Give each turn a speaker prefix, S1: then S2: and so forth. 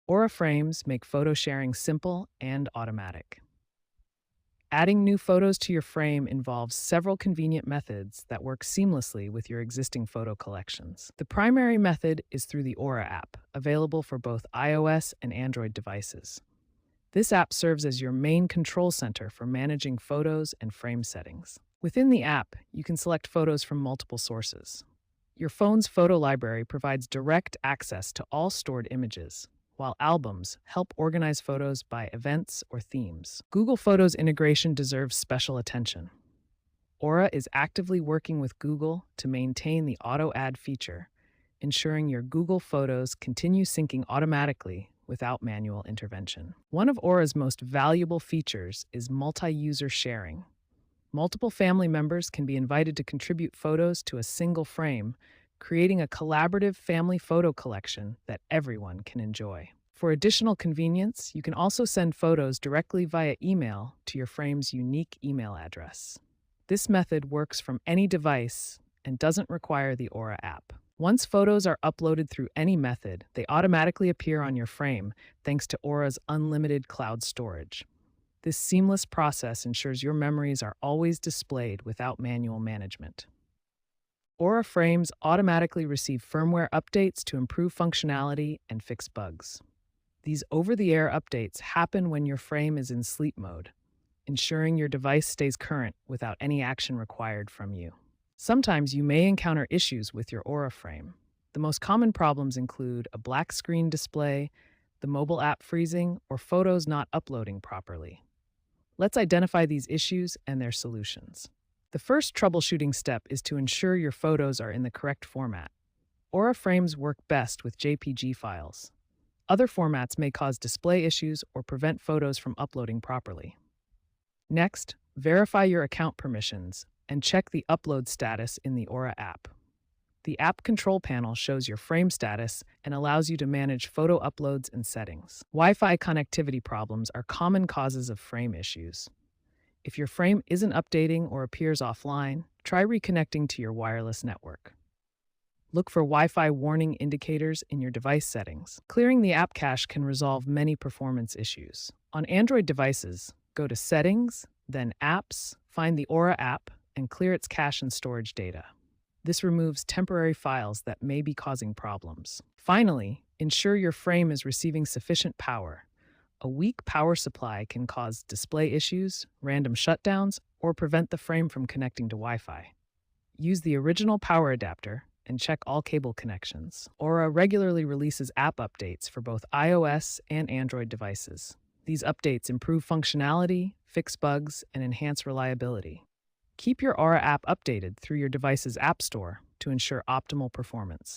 S1: Aura frames make photo sharing simple and automatic. Adding new photos to your frame involves several convenient methods that work seamlessly with your existing photo collections. The primary method is through the Aura app, available for both iOS and Android devices. This app serves as your main control center for managing photos and frame settings. Within the app, you can select photos from multiple sources. Your phone's photo library provides direct access to all stored images, while albums help organize photos by events or themes. Google Photos integration deserves special attention. Aura is actively working with Google to maintain the auto add feature, ensuring your Google Photos continue syncing automatically without manual intervention. One of Aura's most valuable features is multi-user sharing. Multiple family members can be invited to contribute photos to a single frame, creating a collaborative family photo collection that everyone can enjoy. For additional convenience, you can also send photos directly via email to your frame's unique email address. This method works from any device and doesn't require the Aura app. Once photos are uploaded through any method, they automatically appear on your frame thanks to Aura's unlimited cloud storage. This seamless process ensures your memories are always displayed without manual management. Aura frames automatically receive firmware updates to improve functionality and fix bugs. These over-the-air updates happen when your frame is in sleep mode, ensuring your device stays current without any action required from you. Sometimes you may encounter issues with your Aura frame. The most common problems include a black screen display, the mobile app freezing, or photos not uploading properly. Let's identify these issues and their solutions. The first troubleshooting step is to ensure your photos are in the correct format. Aura frames work best with JPG files. Other formats may cause display issues or prevent photos from uploading properly. Next, verify your account permissions and check the upload status in the Aura app. The app control panel shows your frame status and allows you to manage photo uploads and settings. Wi-Fi connectivity problems are common causes of frame issues. If your frame isn't updating or appears offline, try reconnecting to your wireless network. Look for Wi-Fi warning indicators in your device settings. Clearing the app cache can resolve many performance issues. On Android devices, go to Settings, then Apps, find the Aura app, and clear its cache and storage data. This removes temporary files that may be causing problems. Finally, ensure your frame is receiving sufficient power. A weak power supply can cause display issues, random shutdowns, or prevent the frame from connecting to Wi-Fi. Use the original power adapter and check all cable connections. Aura regularly releases app updates for both iOS and Android devices. These updates improve functionality, fix bugs, and enhance reliability. Keep your Aura app updated through your device's app store to ensure optimal performance.